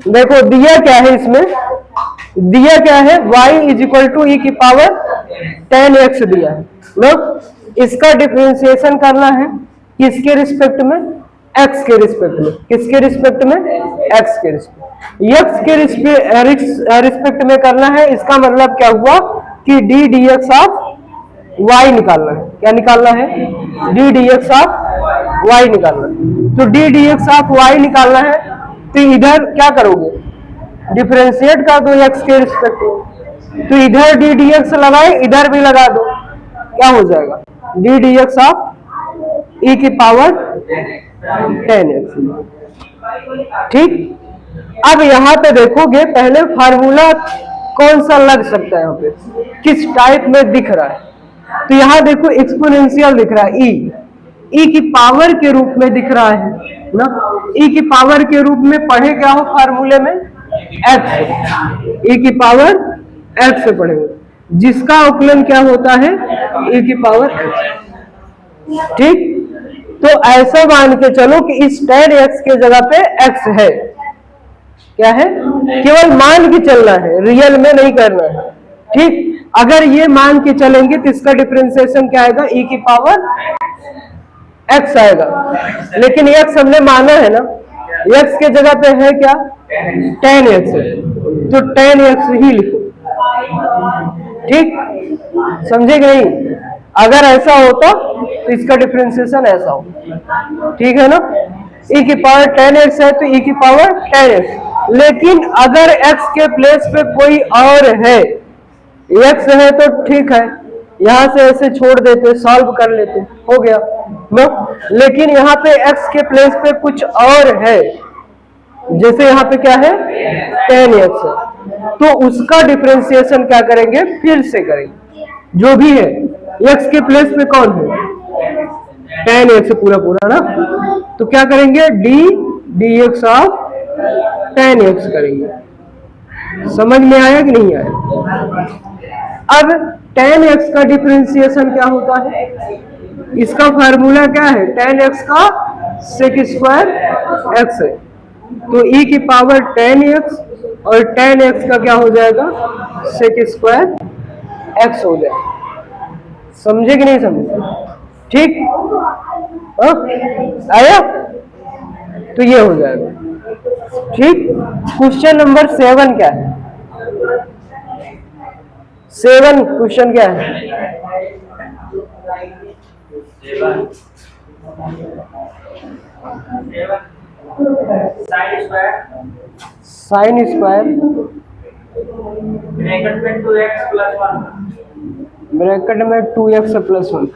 देखो दिया क्या है इसमें, दिया क्या है y इज इक्वल टू ई की पावर 10x दिया है। लोग इसका डिफरेंशिएशन करना है किसके रिस्पेक्ट में, x के रिस्पेक्ट में। किसके रिस्पेक्ट में, x के रिस्पेक्ट। x के रिस्पेक्ट में करना है, इसका मतलब क्या हुआ कि d dx ऑफ y निकालना है। क्या निकालना है, d dx ऑफ y निकालना है। तो d dx ऑफ y निकालना है, तो इधर क्या करोगे, डिफरेंशिएट कर दो x के रिस्पेक्ट में। तो इधर d dx लगाए, इधर भी लगा दो, क्या हो जाएगा, d dx ऑफ e की पावर 10x। ठीक, अब यहां पे देखोगे पहले फार्मूला कौन सा लग सकता है, यहाँ पे किस टाइप में दिख रहा है। तो यहाँ देखो एक्सपोनेंशियल दिख रहा है, ई की पावर के रूप में दिख रहा है ना। ई की पावर के रूप में पढ़े क्या हो फार्मूले में, एक्स, ई की पावर एक्स से पढ़ेंगे, जिसका अवकलन क्या होता है, ई की पावर एक्स। ठीक, तो ऐसा मान के चलो कि इस tan x के जगह पे x है, क्या है, केवल मान के चलना है, रियल में नहीं करना है। ठीक, अगर ये मान के चलेंगे तो इसका डिफरेंशिएशन क्या आएगा, e की पावर x आएगा। लेकिन x हमने माना है ना, x के जगह पे है क्या, tan x है, तो tan x ही लिखो। ठीक, समझे कि नहीं। अगर ऐसा होता तो इसका डिफरेंशिएशन ऐसा हो, ठीक है ना। e की पावर tan x है तो e की पावर tan x। लेकिन अगर x के प्लेस पे कोई और है, x है तो ठीक है, यहां से ऐसे छोड़ देते, सॉल्व कर लेते, हो गया नो। लेकिन यहाँ पे x के प्लेस पे कुछ और है, जैसे यहाँ पे क्या है, tan x है, तो उसका डिफरेंशिएशन क्या करेंगे, फिर से करेंगे। जो भी है x के प्लेस पे कौन है, tan x पूरा पूरा ना, तो क्या करेंगे, d dx of tan x करेंगे। समझ में आया कि नहीं आया। अब tan x का डिफरेंशिएशन क्या होता है, इसका फार्मूला क्या है, tan x का sec स्क्वायर x है, तो e की पावर tan x और tan x का क्या हो जाएगा, sec स्क्वायर x हो जाएगा। समझे कि नहीं समझे। ठीक, आया, तो ये हो जाएगा। ठीक, क्वेश्चन नंबर 7 क्या है, 7 क्वेश्चन क्या है, साइन स्क्वायर ब्रैकेट में 2x प्लस 1।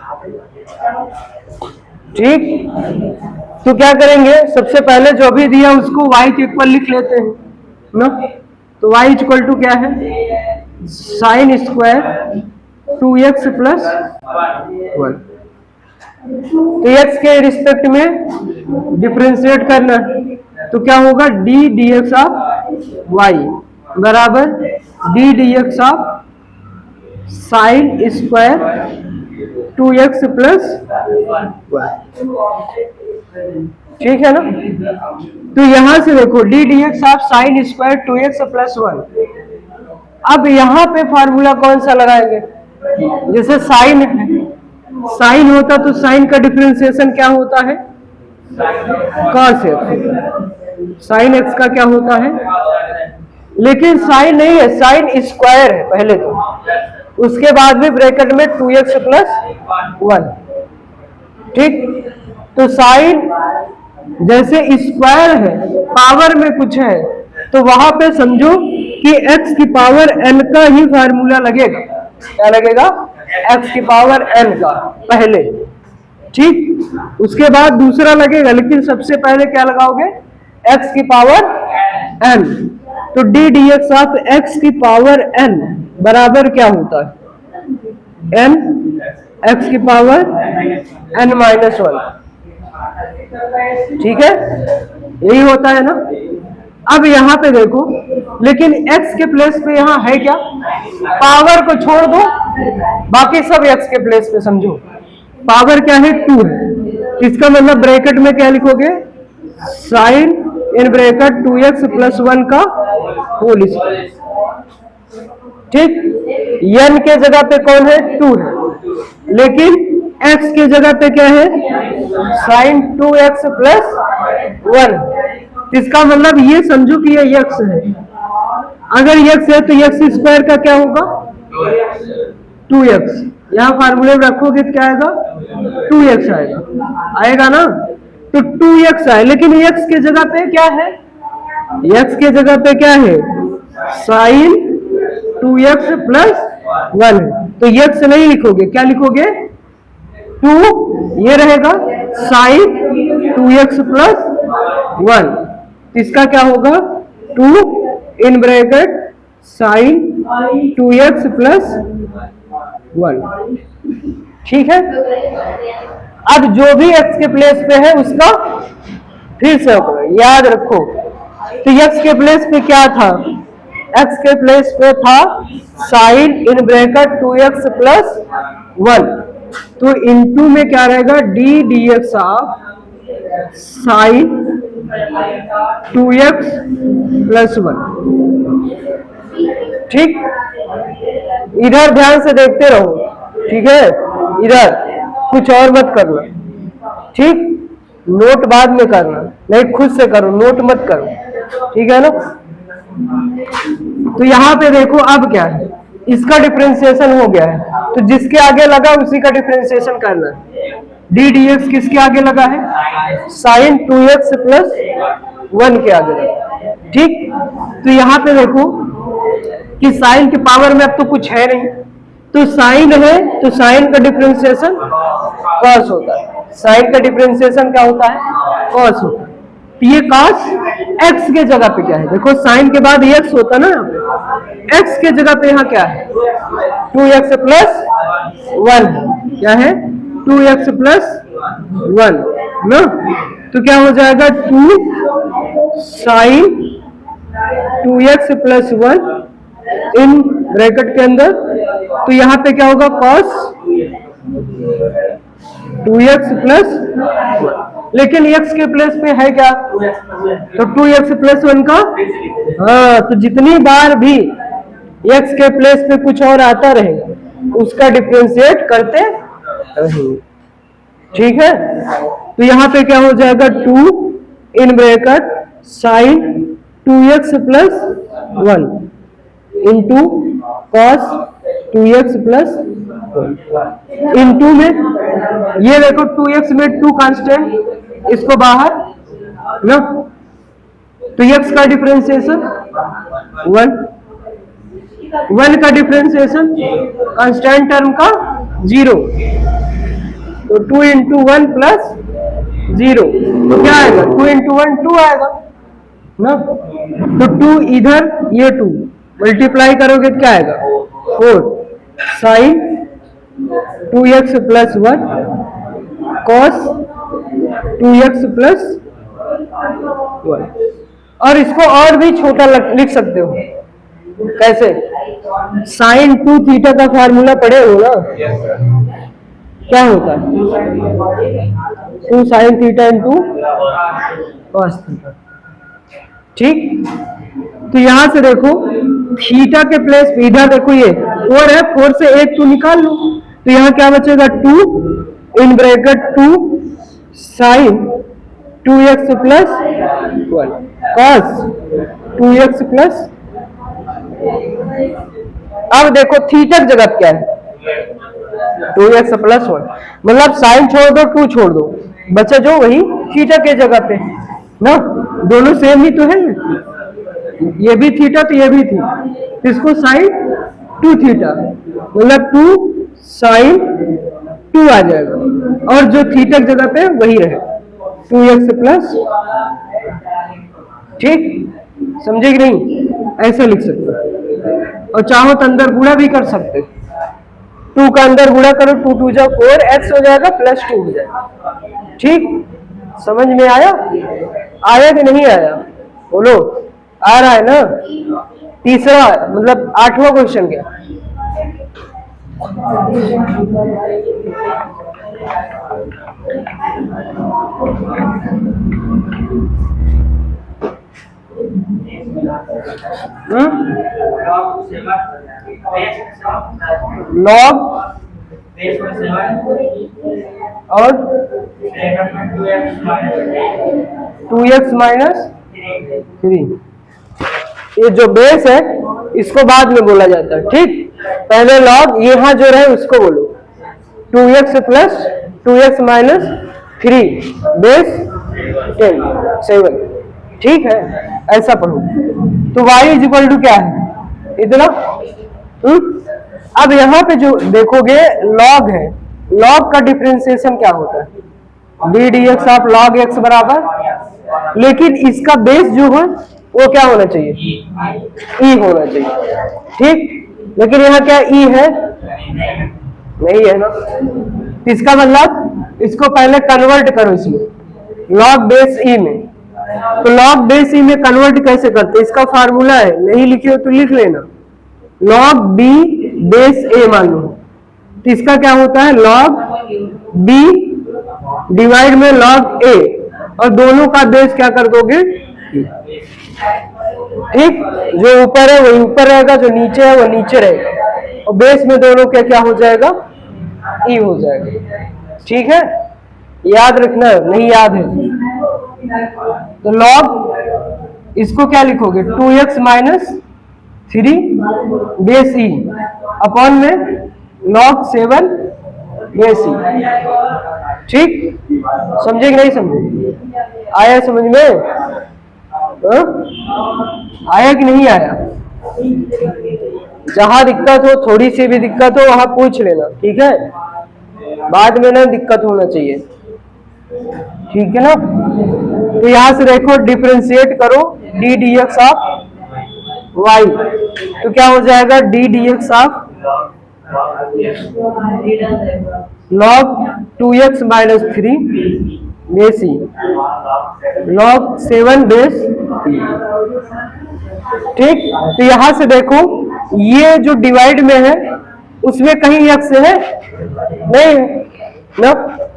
ठीक, तो क्या करेंगे, सबसे पहले जो भी दिया उसको y के इक्वल लिख लेते हैं ना। तो y इक्वल टू क्या है, साइन स्क्वायर 2x प्लस 1। तो x के रिस्पेक्ट में डिफरेंशिएट करना, तो क्या होगा, d dx ऑफ y बराबर d dx of sine square 2x plus 1। ठीक है ना। तो यहां से देखो d dx of sine square 2x plus 1। अब यहां पे फार्मूला कौन सा लगाएंगे, जैसे साइन है, साइन होता तो साइन का डिफरेंशिएशन क्या होता है, cos x, साइन x का क्या होता है, लेकिन साइन नहीं है, साइन स्क्वायर है पहले तो, उसके बाद भी ब्रैकेट में 2x प्लस 1। ठीक, तो साइन जैसे स्क्वायर है, पावर में कुछ है, तो वहां पे समझो कि x की पावर n का ही फार्मूला लगेगा। क्या लगेगा, x की पावर n का पहले। ठीक, उसके बाद दूसरा लगेगा, लेकिन सबसे पहले क्या लगाओगे, x की पावर n। तो d dx ऑफ x की पावर n बराबर क्या होता है, n x की पावर n माइनस 1। ठीक है, यही होता है ना। अब यहां पे देखो, लेकिन x के प्लेस पे यहां है क्या, पावर को छोड़ दो, बाकी सब x के प्लेस पे समझो। पावर क्या है, 2 है, इसका मतलब ब्रैकेट में क्या लिखोगे, sign in bracket 2x plus 1 का होल स्क्वायर। ठीक, n के जगह पे कौन है? 2 है, लेकिन x के जगह पे क्या है? Sine 2x plus 1। इसका मतलब ये समझो कि ये x है। अगर x है तो x स्क्वायर का क्या होगा? 2x। यहाँ फार्मूले में रखोगे तो क्या आएगा? 2x आएगा ना। तो 2x आए, लेकिन x के जगह पे क्या है? x के जगह पे क्या है? साइन 2x प्लस 1 है। तो x नहीं लिखोगे, क्या लिखोगे? 2, ये रहेगा साइन 2x प्लस 1। इसका क्या होगा? 2 in bracket sine 2x plus 1। ठीक है। अब जो भी x के प्लेस पे है उसका फिर से याद रखो। तो x के प्लेस पे क्या था? x के प्लेस पे था sign in bracket 2x plus 1। तो इनटू में क्या रहेगा? D d x of sine 2x plus 1। ठीक, इधर ध्यान से देखते रहो। ठीक है, इधर कुछ और मत करना। ठीक, नोट बाद में करना, नहीं खुद से करो, नोट मत करो। ठीक है ना। तो यहाँ पे देखो अब क्या है, इसका डिफरेंशिएशन हो गया है, तो जिसके आगे लगा उसी का डिफरेंशिएशन करना है। डी डी एक्स किसके आगे लगा है? साइन 2x प्लस 1 के आगे लगा। ठीक, तो यहाँ पे देखो कि साइन के पावर में अब तो कुछ है नहीं, तो साइन है तो साइन का डिफरेंशिएशन कॉस होता है। साइन का डिफरेंशिएशन क्या होता है? कॉस होता है। ये कॉस x के जगह पे क्या है? देखो साइन के बाद x होता ना, x के जगह पे यहाँ क्या है? 2x plus 1। क्या है? 2x प्लस 1 ना। तो क्या हो जाएगा? 2 sine 2x plus 1 in bracket के अंदर। तो यहाँ पे क्या होगा? Cos 2x plus 1। लेकिन x के प्लेस पे है क्या? तो 2x प्लस 1 का। हाँ, तो जितनी बार भी x के प्लेस पे कुछ और आता रहेगा उसका डिफरेंशिएट करते रहेंगे। ठीक है। तो यहाँ पे क्या हो जाएगा? 2 in bracket sine 2x plus 1 into cos 2x plus 1 into में ये देखो 2x में 2 कांस्टेंट, इसको बाहर ना। तो x का डिफरेंशिएशन 1 का डिफरेंशिएशन कांस्टेंट टर्म का 0। तो 2 इंटू 1 प्लस 0 तो क्या आएगा? 2 इंटू 1 2 आएगा ना। तो 2 इधर, ये 2 मल्टीप्लाई करोगे तो क्या आएगा? 4 sign 2x plus 1 cos 2x plus 1। और इसको और भी छोटा लिख सकते हो। कैसे? साइन 2 थीटा का फार्मूला पढ़े हो ना? क्या होता है? 2 sine theta into cos theta. ठीक, तो यहां से देखो थीटा के प्लेस पे इधर देखो ये 4 है, 4 से 1 2 निकाल लो। तो यहाँ क्या बचेगा? 2 in bracket 2 sine 2x plus 1 cos 2x plus. अब देखो थीटा की जगह क्या है? 2x plus 1। मतलब साइन छोड़ दो, 2 छोड़ दो, बचा जो वही थीटा के जगह पे ना। दोनों सेम ही तो है, ये भी थीटा तो ये भी थी। इसको साइन 2 थीटा मतलब 2 साइन 2 आ जाएगा, और जो थीटा की जगह पे वही रहे 2x प्लस। ठीक, समझे कि नहीं? ऐसे लिख सकते, और चाहो तो अंदर गुणा भी कर सकते। 2 का अंदर गुणा करो, 2 2 जा 4 x हो जाएगा प्लस 2 हो जाएगा। ठीक, समझ में आया? आया कि नहीं आया? बोलो, आ रहा है ना? तीसरा मतलब 8वां क्वेश्चन क्या? लॉग और 2x माइनस 3। ये जो बेस है इसको बाद में बोला जाता है, ठीक। पहले लॉग यहाँ जो रहे उसको बोलो 2x plus 2x minus 3 base 10 7, ठीक है, ऐसा पढ़ो। तो y इज इक्वल टू क्या है इतना। अब यहाँ पे जो देखोगे लॉग है, लॉग का डिफरेंशिएशन क्या होता है b dx of log x बराबर, लेकिन इसका बेस जो है वो क्या होना चाहिए e होना चाहिए, ठीक। लेकिन यहाँ क्या e है नहीं है ना, इसका मतलब इसको पहले कन्वर्ट करो इसमें log बेस e में। तो log बेस e में कन्वर्ट कैसे करते, इसका फार्मूला है, नहीं लिखे हो तो लिख लेना, log b बेस a मान लो। तो इसका क्या होता है log b डिवाइड में log a, और दोनों का बेस क्या कर दोगे, ठीक। जो ऊपर है वही ऊपर रहेगा, जो नीचे है वो नीचे रहेगा, और बेस में दोनों का क्या हो जाएगा e हो जाएगा, ठीक है। याद रखना, नहीं याद है तो log इसको क्या लिखोगे 2x minus 3 base e upon में log 7 बेस e, ठीक। समझे कि नहीं समझे, आया समझ में, आया कि नहीं आया। जहां दिक्कत हो, थोड़ी सी भी दिक्कत हो वहां पूछ लेना, ठीक है, बाद में ना दिक्कत होना चाहिए, ठीक है ना। तो यहां से देखो डिफरेंशिएट करो d dx ऑफ y, तो क्या हो जाएगा d dx of log 2x minus 3 base e log 7 base e, ठीक। तो यहां से देखो ये जो डिवाइड में है उसमें कहीं x है नहीं है ना,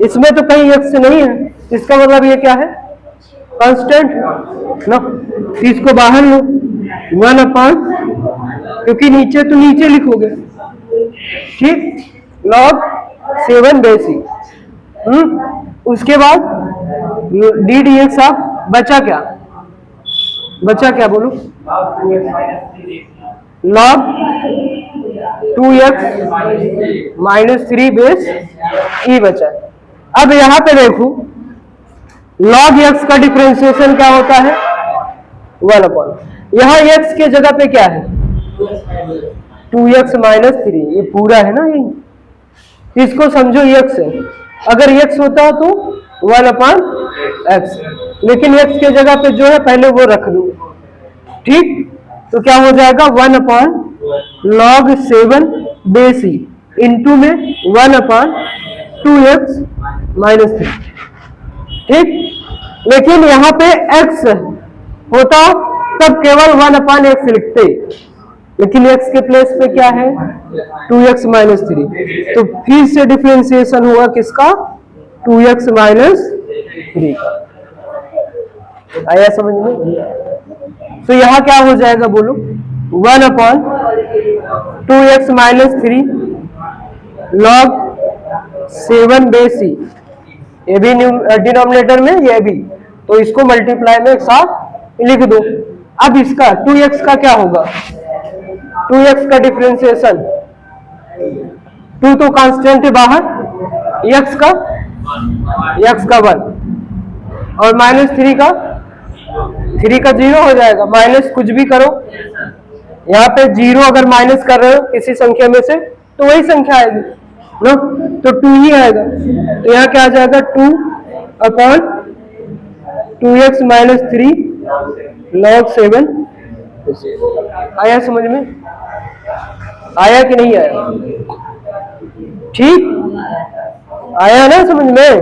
इसमें तो कहीं x नहीं है, इसका मतलब ये क्या है कांस्टेंट ना। इसको बाहर लो 1 अपॉन, क्योंकि नीचे तो नीचे लिखोगे, ठीक, log 7 बेस e। उसके बाद d dx ऑफ बचा क्या बोलो log 2x minus 3 base e बचा। अब यहां पे देखो log x का डिफरेंशिएशन क्या होता है 1 अपॉन, यहां x के जगह पे क्या है 2x माइनस 3, ये पूरा है ना, ये इसको समझो x है, अगर x होता तो 1 अपॉन x, लेकिन x के जगह पे जो है पहले वो रख दो, ठीक। तो क्या हो जाएगा 1 upon log 7 base e into में 1 अपॉन 2x माइनस 3, ठीक। लेकिन यहाँ पे x होता तब केवल 1 अपॉन x लिखते, लेकिन x के प्लेस पे क्या है 2x माइनस 3, तो फिर से डिफरेंशिएशन हुआ किसका 2x माइनस 3 का। आया समझ में। तो यहाँ क्या हो जाएगा बोलो 1 upon 2x minus 3 log 7 base e, ये भी डिनोमिनेटर में ये भी, तो इसको मल्टीप्लाई में एक साथ लिख दो। अब इसका 2x का क्या होगा 2x का डिफरेंशिएशन, 2 तो कांस्टेंट है बाहर, x का 1 और माइनस 3 का 0 हो जाएगा, माइनस कुछ भी करो, यहाँ पे 0 अगर माइनस कर रहे हो किसी संख्या में से तो वही संख्या आएगी ना, तो 2 ही आएगा। तो यहाँ क्या आ जाएगा 2 अपॉन 2x माइनस 3 log 7। आया समझ में, आया कि नहीं आया, ठीक, आया ना समझ में।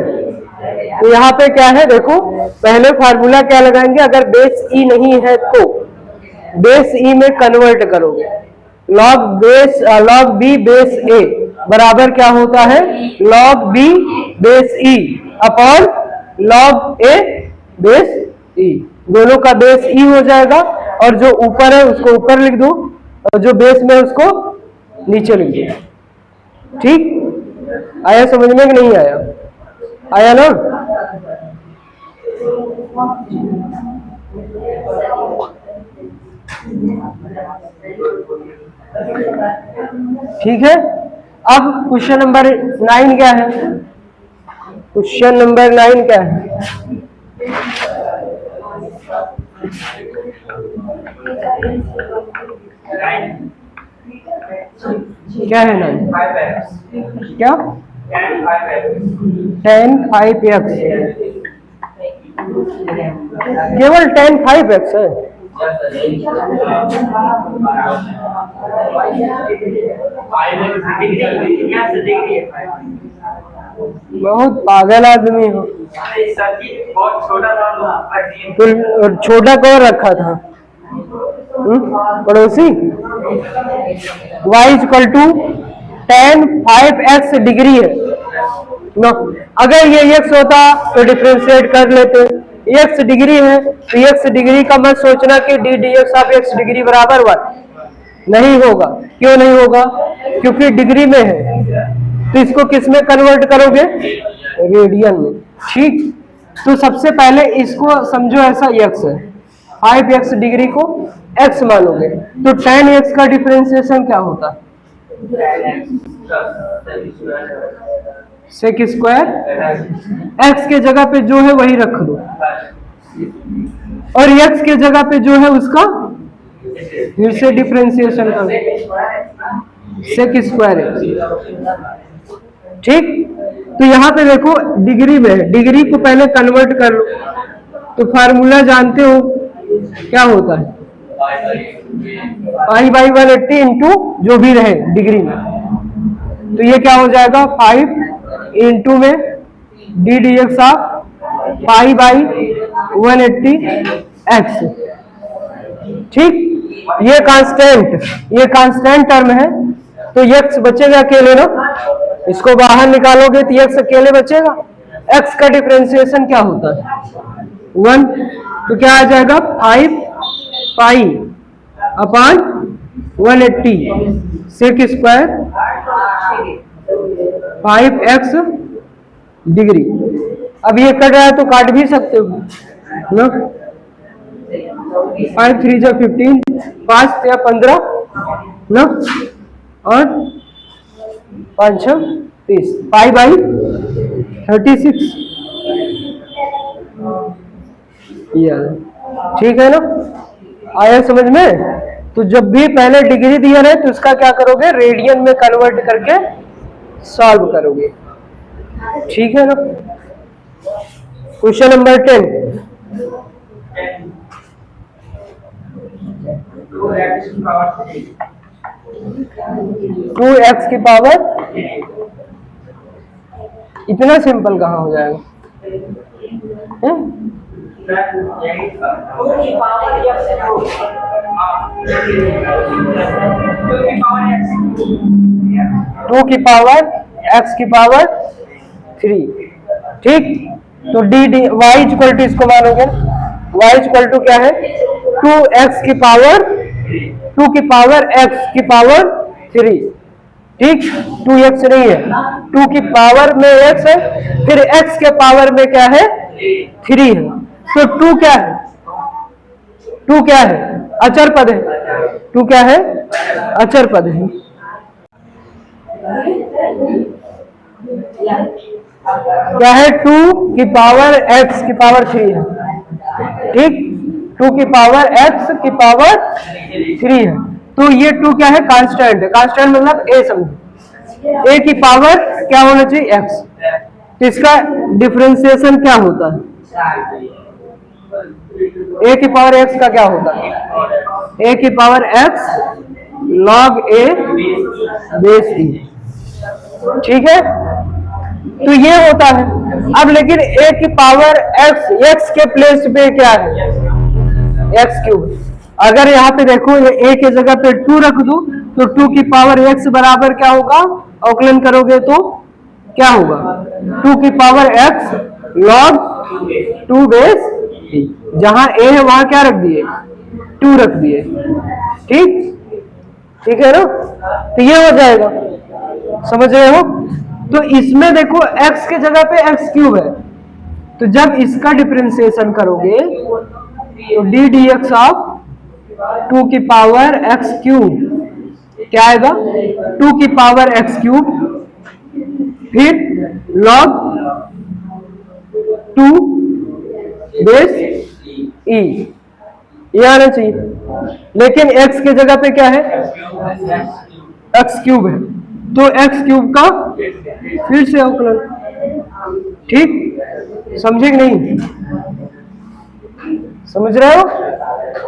तो यहाँ पे क्या है देखो, पहले फार्मूला क्या लगाएंगे, अगर बेस ई नहीं है तो बेस ई में कन्वर्ट करोगे, log b बेस a बराबर क्या होता है log b base e upon log a base e, दोनों का बेस e हो जाएगा और जो ऊपर है उसको ऊपर लिख दो और जो बेस में है उसको नीचे लिख दो। ठीक, आया समझ में कि नहीं आया? आया ना? ठीक है। अब क्वेश्चन नंबर 9 क्या है? क्वेश्चन नंबर 9 क्या है? क्या है 9? क्या? tan 5x, केवल tan 5x है। बहुत पागल आदमी हो। तो छोटा कौन रखा था? पड़ोसी। y equal to tan 5x degree है ना। अगर ये x होता तो डिफरेंशिएट कर लेते। x डिग्री है तो x डिग्री का मत सोचना कि d dx of x degree बराबर 1 नहीं होगा। क्यों नहीं होगा? क्योंकि डिग्री में है। तो इसको किस में कन्वर्ट करोगे? रेडियन में। ठीक, तो सबसे पहले इसको समझो ऐसा x है, 5x डिग्री को x मानोगे तो tan x का डिफरेंशिएशन क्या होता? Sec square. x के जगह पे जो है वही रख दो और x के जगह पे जो है उसका फिर से डिफरेंशिएशन करो, सेक स्क्वायर x। ठीक, तो यहाँ पे देखो डिग्री में है, डिग्री को पहले कन्वर्ट कर लो। तो फार्मूला जानते हो क्या होता है? पाई बाई 180 इंटू जो भी रहे डिग्री में। तो ये क्या हो जाएगा? 5 इंटू में D d x of pi by 180 x. ठीक, ये कांस्टेंट टर्म है तो एक्स बचेगा अकेले ना। इसको बाहर निकालोगे तो एक्स अकेले बचेगा। एक्स का डिफरेंशिएशन क्या होता है? 1। तो क्या आ जाएगा? 5 pi upon 180 sec square 5x degree. अब ये कट रहा है तो काट भी सकते हो ना। 5 3 जा 15, 5 या 15 ना, और 5 6 30, पाई बाई 36। ठीक है ना? आया समझ में? तो जब भी पहले डिग्री दिया रहे तो इसका क्या करोगे? रेडियन में कन्वर्ट करके सॉल्व करोगे। ठीक है ना? Question number 10। 2x की पावर, इतना सिंपल कहाँ हो जाएगा? 2 की पावर x की पावर 3। ठीक, तो d d y equal to इसको मानोगे, y इक्वल टू क्या है? 2x की पावर 2 की पावर x की पावर 3। ठीक, 2x नहीं है, 2 की पावर में x है, फिर x के पावर में क्या है? 3 है। तो 2 क्या है? 2 क्या है? अचर पद है। 2 क्या है? अचर पद है। क्या है? 2 की पावर x की पावर 3 है। ठीक, 2 की पावर x की पावर 3 है। तो ये 2 क्या है? कांस्टेंट है। कांस्टेंट मतलब a समझो। a की पावर क्या होना चाहिए? x। तो इसका डिफरेंशिएशन क्या होता है? a की पावर x का क्या होता है? a की power x log a base e। ठीक है, तो ये होता है। अब लेकिन a की पावर x के प्लेस पे क्या है? x cube. अगर यहाँ पे देखो ये a के जगह पे 2 रख दो तो 2 की पावर x बराबर क्या होगा? अवकलन करोगे तो क्या होगा? 2 की power x log 2 base e। जहां a है वहां क्या रख दिए? 2 रख दिए। ठीक ठीक है ना, तो ये हो जाएगा, समझ रहे हो। तो इसमें देखो x के जगह पे x क्यूब है, तो जब इसका डिफरेंशिएशन करोगे तो डी डी एक्स ऑफ 2 की पावर x क्यूब क्या आएगा, 2 की पावर x क्यूब, फिर log 2 बेस e, ये आना चाहिए। लेकिन x के जगह पे क्या है, x क्यूब है, तो x क्यूब का फिर से अवकलन। ठीक, समझे कि नहीं, समझ रहे हो।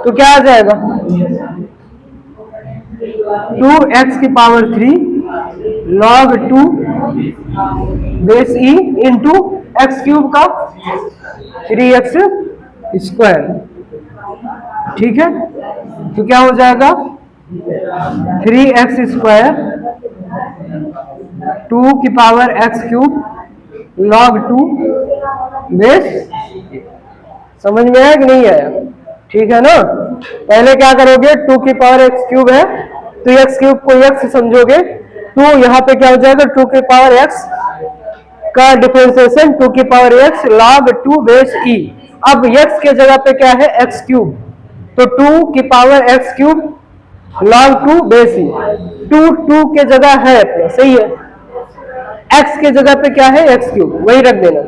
तो क्या आ जाएगा, 2x की power 3 log 2 base e into x cube का 3x स्क्वायर। ठीक है, तो क्या हो जाएगा, 3x स्क्वायर 2 की power x cube log 2 base, समझ में आया कि नहीं आया। ठीक है ना, पहले क्या करोगे, 2 की पावर x क्यूब है तो x क्यूब को x समझोगे, तो यहाँ पे क्या हो जाएगा, 2 की पावर x का डिफरेंशिएशन 2 की power x log 2 base e। अब x के जगह पे क्या है, x क्यूब, तो 2 की power x cube log 2 base e, 2 के जगह है अपने, सही है, x के जगह पे क्या है, x क्यूब, वही रख देना,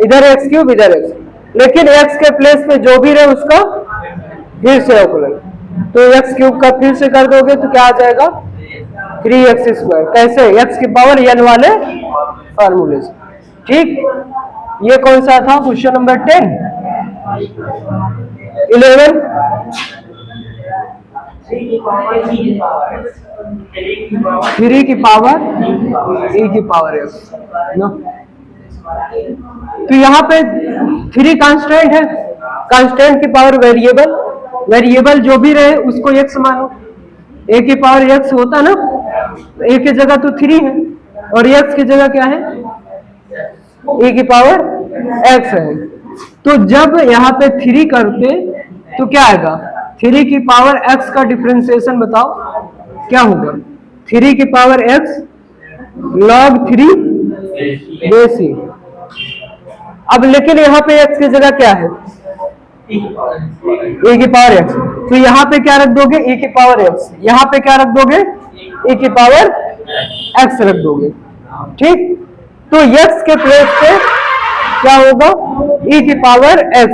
इधर x क्यूब इधर x, लेकिन x के प्लेस पे जो भी रहे उसका फिर से अवकलन, तो x क्यूब का फिर से कर दोगे तो क्या आ जाएगा, 3x स्क्वायर। कैसे, x की पावर n वाले फार्मूले से। ठीक, ये कौन सा था, क्वेश्चन नंबर 10। 11 3 की पावर e की पावर x ना, तो यहाँ पे 3 कांस्टेंट है, कांस्टेंट की पावर वेरिएबल, वेरिएबल जो भी रहे उसको x मानो, a की पावर x होता ना, a की जगह तो 3 है और x की जगह क्या है, a की पावर x है। तो जब यहाँ पे 3 करते तो क्या आएगा, 3 की पावर x का डिफरेंशिएशन बताओ क्या होगा, 3 की power x log 3 base e। अब लेकिन यहाँ पे x की जगह क्या है, e की पावर x, तो यहाँ पे क्या रख दोगे, e की पावर x, यहाँ पे क्या रख दोगे, e की पावर x रख दोगे। ठीक, तो x के प्लेस पे क्या होगा, e की पावर x,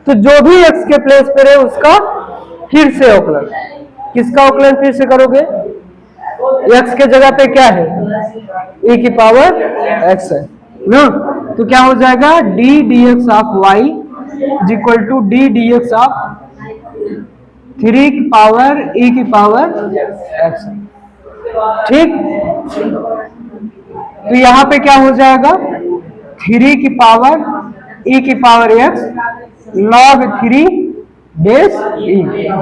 तो जो भी x के प्लेस पे रहे उसका फिर से अवकलन, किसका अवकलन फिर से करोगे, x के जगह पे क्या है, e की पावर x है ना, तो क्या हो जाएगा, d dx of y is equal to d dx of 3 की पावर e की पावर x। ठीक, तो यहाँ पे क्या हो जाएगा, 3 की पावर e की power x log 3 base e,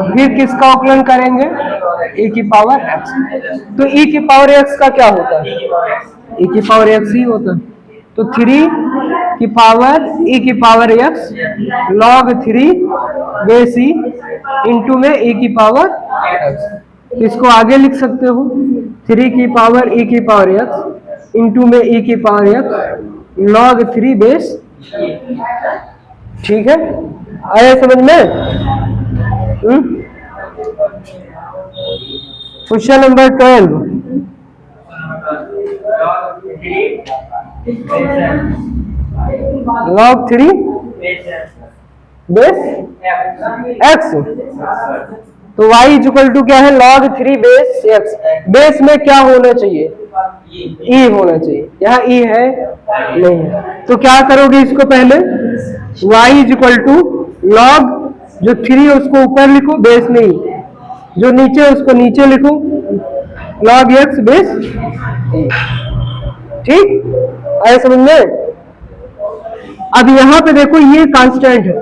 फिर किसका अवकलन करेंगे, e की पावर x, तो e की पावर x का क्या होता है, e की पावर x ही होता है, तो 3 की पावर e की power x log 3 base e into में e की पावर x, इसको आगे लिख सकते हो, 3 की पावर e की पावर x इंटू में e की पावर x log 3 बेस। ठीक है, आया समझ में। Question number 12, log 3 base x, तो y इज इक्वल टू क्या है, log 3 बेस x, बेस में क्या होना चाहिए, e होना चाहिए, यहाँ e है नहीं है, तो क्या करोगे इसको, पहले y is equal to log जो 3 है उसको ऊपर लिखो, बेस नहीं, जो नीचे है उसको नीचे लिखो, log x बेस e। ठीक, आया समझ में। अब यहाँ पे देखो ये कांस्टेंट है,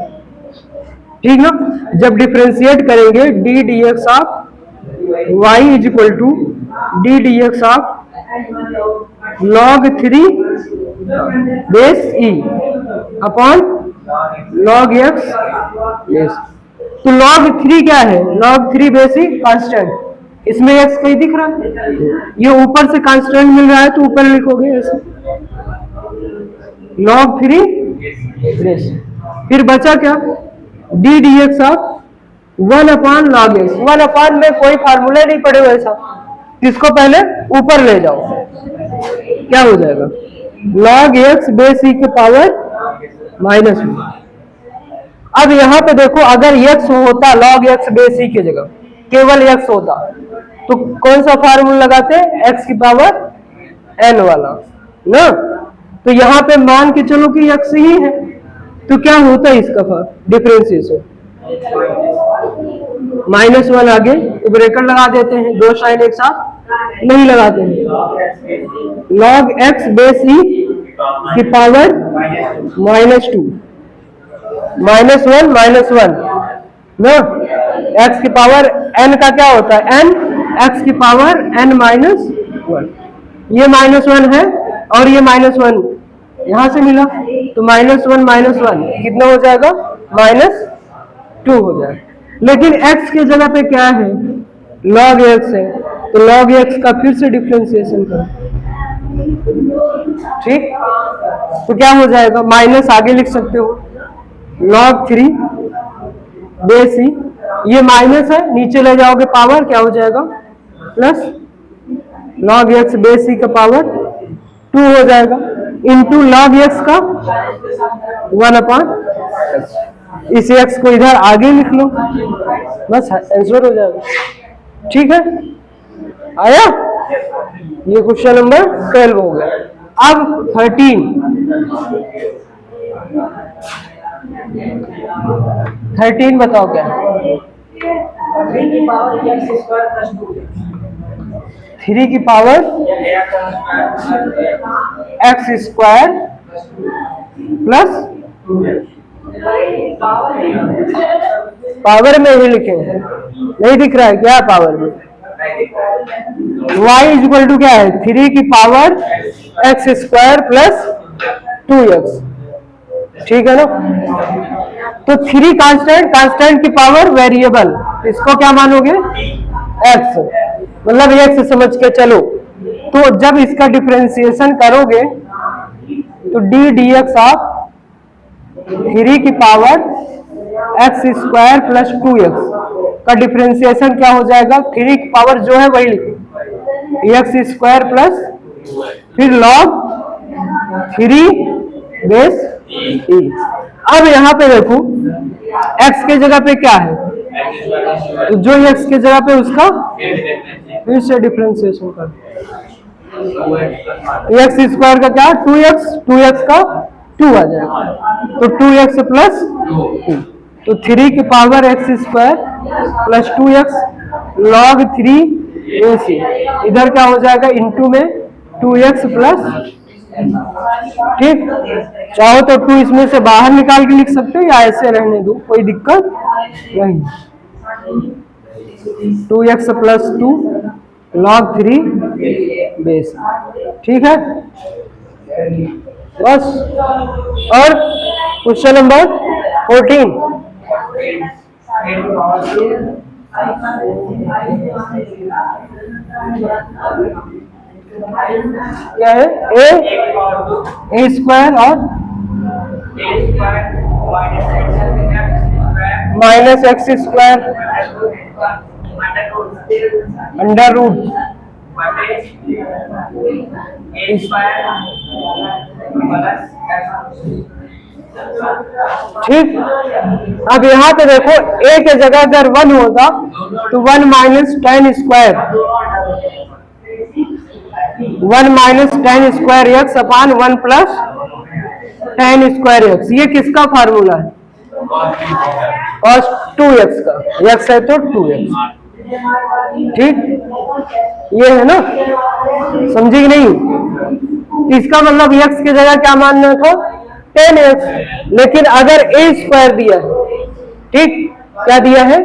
ठीक ना, जब डिफरेंशिएट करेंगे d dx of y is equal to d dx of log 3 base e upon log x base, तो log 3 क्या है? log 3 बेसिक कांस्टेंट, इसमें x कहीं दिख रहा है, ये ऊपर से कांस्टेंट मिल रहा है तो ऊपर लिखोगे ऐसे log 3 बेसिक। फिर बचा क्या? d dx of 1 upon log x। 1 अपान में कोई फार्मूला नहीं पड़े वैसा, इसको पहले ऊपर ले जाओ, क्या हो जाएगा? log x बेस e के पावर -1। अब यहां पे देखो, अगर x होता log x बेस e की जगह केवल x होता तो कौन सा फार्मूला लगाते? x की पावर n वाला ना। तो यहां पे मान के चलो कि x ही है, तो क्या होता है इसका डिफरेंशिएशन? -1 आगे तो ब्रेकेट लगा देते हैं, दो साइन एक साथ नहीं लगाते हैं। log x बेस e की पावर -2, -1 ना, x की पावर n का क्या होता है? n, x की पावर n -1, ये -1 है और ये -1 यहां से मिला, तो -1 कितना हो जाएगा? -2 हो जाएगा। लेकिन x की जगह पे क्या है? log x है, तो log x का फिर से डिफरेंशिएशन करो, ठीक। तो क्या हो जाएगा? माइनस आगे लिख सकते हो, log 3 बेस ई, ये माइनस है, नीचे ले जाओगे पावर क्या हो जाएगा? प्लस log x बेस ई का पावर 2 हो जाएगा, इंटू log x का 1 अपान। इस x को इधर आगे लिख लो, बस आंसर हो जाएगा, ठीक है। आया? ये क्वेश्चन नंबर 12 हो गया। अब 13 बताओ क्या? 3 की power x square plus, power में ही लिखे, नहीं दिख रहा है क्या पावर में? y इक्वल टू क्या है? 3 की power x square plus 2x, ठीक है ना। तो 3 कांस्टेंट की पावर वेरिएबल, इसको क्या मानोगे? x, मतलब x समझ के चलो। तो जब इसका डिफरेंशिएशन करोगे तो d dx ऑफ 3 की power x square plus 2x का डिफरेंशिएशन क्या हो जाएगा? 3 की पावर जो है वही लिखो, x स्क्वायर प्लस फिर log 3 बेस e। अब यहां पे देखो x के जगह पे क्या है, तो जो x के जगह पे उसका फिर से डिफरेंशिएशन कर, x स्क्वायर का क्या? 2x का 2 आ जाएगा, तो 2x प्लस 2, तो 3 की power x square plus 2x log 3 AC, इधर क्या हो जाएगा? इंटू में 2x प्लस, ठीक। चाहो तो 2 इसमें से बाहर निकाल के लिख सकते हो या ऐसे रहने दो, कोई दिक्कत नहीं। 2x प्लस 2 log 3 बेस, ठीक है बस। और क्वेश्चन नंबर 14, क्या है? ए स्क्वायर और minus x square under root, ठीक। अब यहाँ पे देखो a के जगह अगर 1 होता तो 1 minus 10 square, 1 minus 10 square x upon 1 plus 10 square x, ये किसका फार्मूला है? cos 2x का, x है तो 2x, ठीक। ये है ना, समझी कि नहीं? इसका मतलब x की जगह क्या मानना था? 10x, लेकिन अगर a स्क्वायर दिया है, ठीक, क्या दिया है?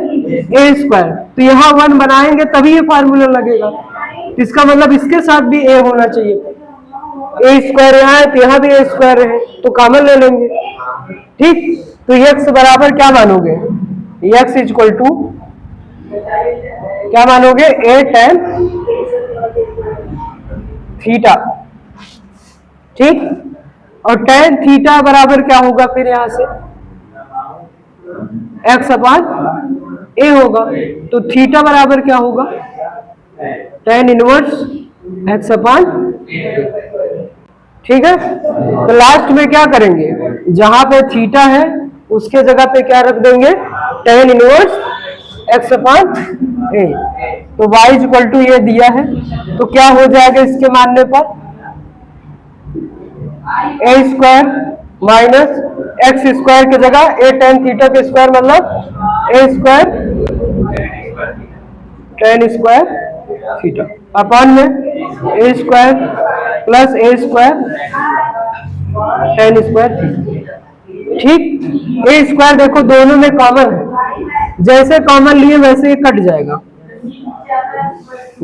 a स्क्वायर, तो यहाँ 1 बनाएंगे तभी ये फार्मूला लगेगा, इसका मतलब इसके साथ भी a होना चाहिए। a स्क्वायर यहाँ है तो यहाँ भी a स्क्वायर है, तो कॉमन ले लेंगे, ठीक। तो x बराबर क्या मानोगे? एक्स इक्वल टू क्या मानोगे, ए टेन थीटा, ठीक। और टेन थीटा बराबर क्या होगा फिर यहां से एक्स अपान ए होगा, तो थीटा बराबर क्या होगा, टेन इनवर्स एक्स अपान, ठीक है। तो लास्ट में क्या करेंगे, जहां पे थीटा है उसके जगह पे क्या रख देंगे, टेन इनवर्स एक्स अपान ए। तो y इक्वल टू ये दिया है, तो क्या हो जाएगा इसके मानने पर, a square minus x square की जगह ए टेन थीटा के स्क्वायर मतलब a square tan square theta upon में a square plus a square tan square theta, ठीक। ए स्क्वायर देखो दोनों में कॉमन है, जैसे कॉमन लिए वैसे ही कट जाएगा,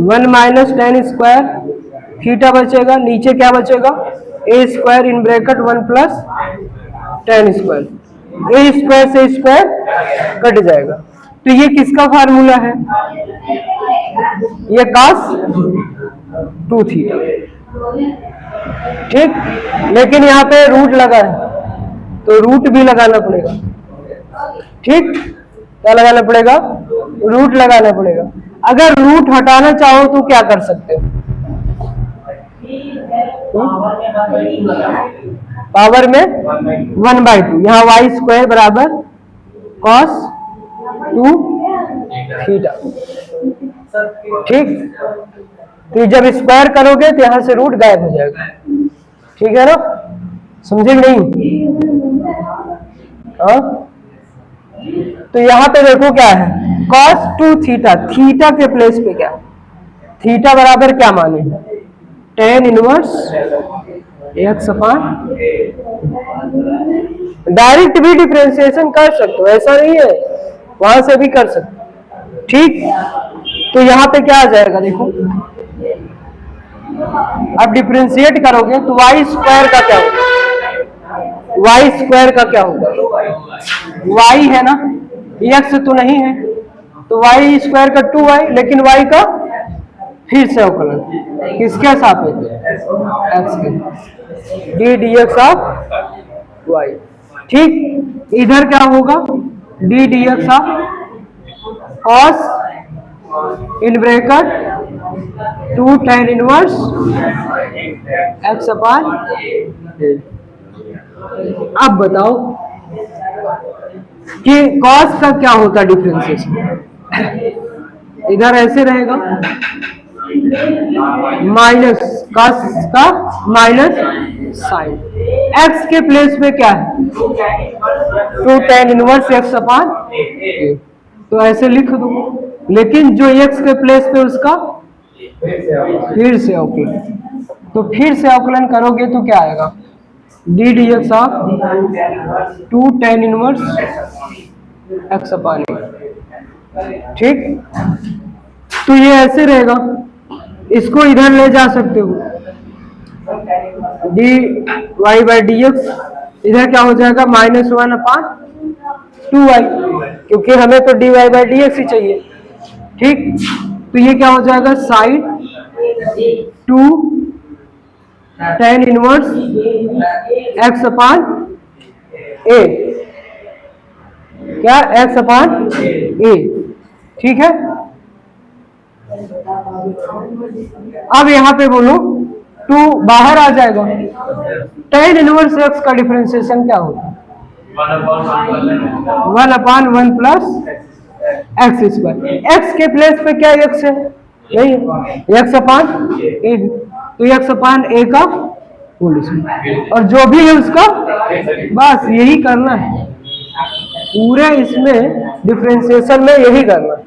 one minus tan square theta बचेगा, नीचे क्या बचेगा, a square in bracket one plus tan square, a square से स्क्वायर कट जाएगा। तो ये किसका फार्मूला है, ये cos 2 थीटा, ठीक। लेकिन यहाँ पे रूट लगा है तो रूट भी लगाना पड़ेगा, ठीक। क्या लगाना पड़ेगा, रूट लगाना पड़ेगा। अगर रूट हटाना चाहो तो क्या कर सकते हो, पावर में 1/2, यहाँ वाई स्क्वायर बराबर cos 2 थीटा, ठीक। तो जब स्क्वायर करोगे तो यहां से रूट गायब हो जाएगा, ठीक है ना, समझे नहीं। हाँ, तो यहां पे देखो क्या है, cos 2 थीटा, थीटा के प्लेस पे क्या, थीटा बराबर क्या माने, टेन इनवर्स एक्स अपान, डायरेक्ट भी डिफरेंशिएशन कर सकते हो, ऐसा नहीं है, वहां से भी कर सकते हो, ठीक। तो यहां पे क्या आ जाएगा देखो, अब डिफरेंशिएट करोगे तो वाई स्क्वायर का क्या होगा, वाई स्क्वायर का क्या होगा, वाई है ना, एक्स तो नहीं है तो वाई स्क्वायर का 2y, लेकिन वाई का फिर से अवकलन किसके सापेक्ष, एक्स के, d d x of y, ठीक। इधर क्या होगा, d d x of cos in bracket 2 tan inverse x upon. अब बताओ कि कॉस का क्या होता है डिफरेंशिएशन, इधर ऐसे रहेगा माइनस कॉस का माइनस साइन, एक्स के प्लेस पे क्या है 2 tan इनवर्स एक्स अपान, तो ऐसे लिख दो, लेकिन जो एक्स के प्लेस पे उसका फिर से अवकलन, तो फिर से अवकलन करोगे तो क्या आएगा, d d x of 2 tan inverse x upon, ठीक। तो ये ऐसे रहेगा, इसको इधर ले जा सकते हो, d y by d x, इधर क्या हो जाएगा -1 अपान 2y, क्योंकि हमें तो d y by d x ही चाहिए, ठीक। तो ये क्या हो जाएगा sine 2 tan inverse x upon a, क्या एक्स अपान ए, ठीक है। अब यहां पे बोलो 2 बाहर आ जाएगा, tan इनवर्स एक्स का डिफरेंशिएशन क्या होगा, 1/1 प्लस एक्स स्क्वायर, एक्स के प्लेस पे क्या एक्स है, यही है एक्स अपान ए, तो एक्स अपान ए का होल स्क्वायर, और जो भी है उसका बस यही करना है, पूरे इसमें डिफरेंशिएशन में यही करना है,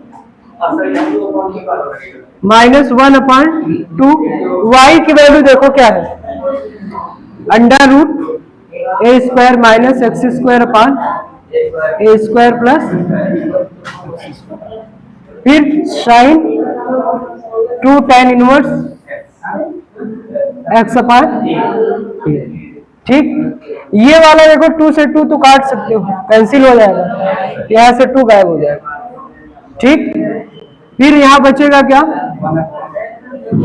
-1/2, वाई की वैल्यू देखो क्या है, under root a square minus x square upon a square plus, फिर sine 2 tan inverse x upon, ठीक। ये वाला देखो 2 से 2 तो काट सकते हो, कैंसिल हो जाएगा, यहाँ से 2 गायब हो जाएगा। ठीक, फिर यहाँ बचेगा क्या,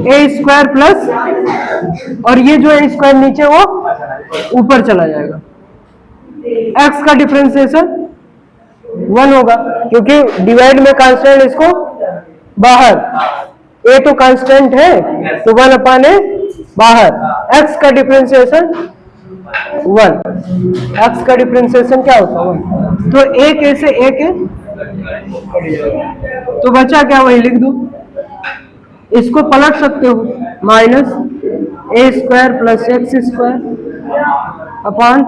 ए स्क्वायर प्लस, और ये जो ए स्क्वायर नीचे वो ऊपर चला जाएगा। एक्स का डिफरेंशिएशन 1 होगा, क्योंकि डिवाइड में कांस्टेंट इसको बाहर, ए तो कांस्टेंट है तो 1/a बाहर, एक्स का डिफरेंशिएशन 1, एक्स का डिफरेंशिएशन क्या होता है 1, तो एक ए से एक ए, तो बचा क्या, वही लिख दो। इसको पलट सकते हो, minus a square plus x square upon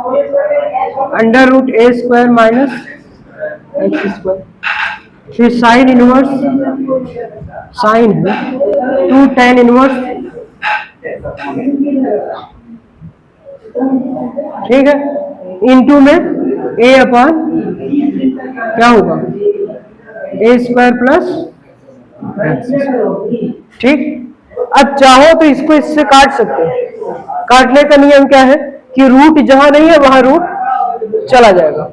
under root a square minus x square, फिर साइन इनवर्स, साइन है 2 tan इनवर्स, ठीक है, इनटू में ए अपॉन क्या होगा, ए स्क्वायर प्लस एक्स स्क्वायर। ठीक, अब चाहो तो इसको इससे काट सकते हो। काटने का नियम क्या है कि रूट जहां नहीं है वहां रूट चला जाएगा।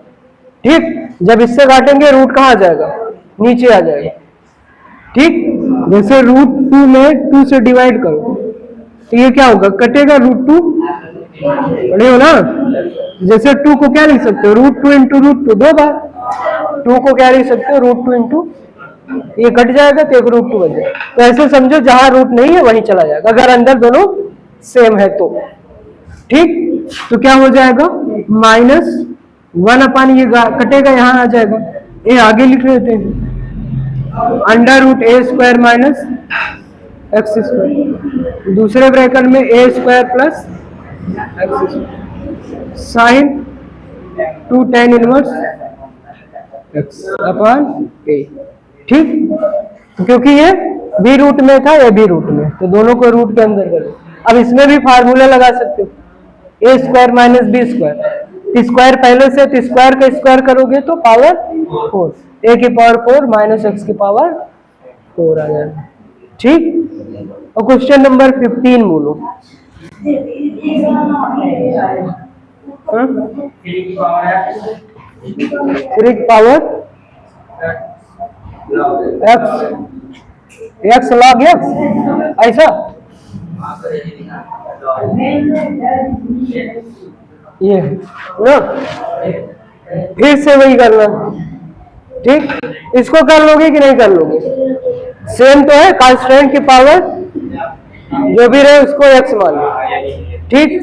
ठीक, जब इससे काटेंगे रूट कहां जाएगा, नीचे आ जाएगा। ठीक, जैसे √2 में 2 से डिवाइड करो तो ये क्या होगा, कटेगा √2, पढ़े हो ना। जैसे 2 को क्या लिख सकते हो, √2 इंटू √2, 2 बार 2 को क्या लिख सकते हो, √2 इंटू, ये कट जाएगा तो एक √2 बन जाएगा। तो ऐसे समझो जहां रूट नहीं है वहीं चला जाएगा, अगर अंदर दोनों सेम है तो। ठीक, तो क्या हो जाएगा, -1/, ये कटेगा यहाँ आ जाएगा, ये आगे लिख लेते हैं, under root a square minus x square, दूसरे ब्रैकेट में a square plus x square, sine 2 tan inverse x upon a. ठीक, क्योंकि ये बी रूट में था, ये बी रूट में, तो दोनों को रूट के अंदर कर दो। अब इसमें भी फार्मूला लगा सकते हो, a square minus b square, square पहले से, तो स्क्वायर का स्क्वायर करोगे तो पावर 4, ए की पावर 4 माइनस एक्स की पावर 4 आ जाएगा। ठीक, और क्वेश्चन नंबर 15 बोलो। Greek power x log x, ऐसा ये ना, फिर से वही करना। ठीक, इसको कर लोगे कि नहीं कर लोगे, सेम तो है, कांस्टेंट की पावर जो भी रहे उसको एक्स मान लो। ठीक।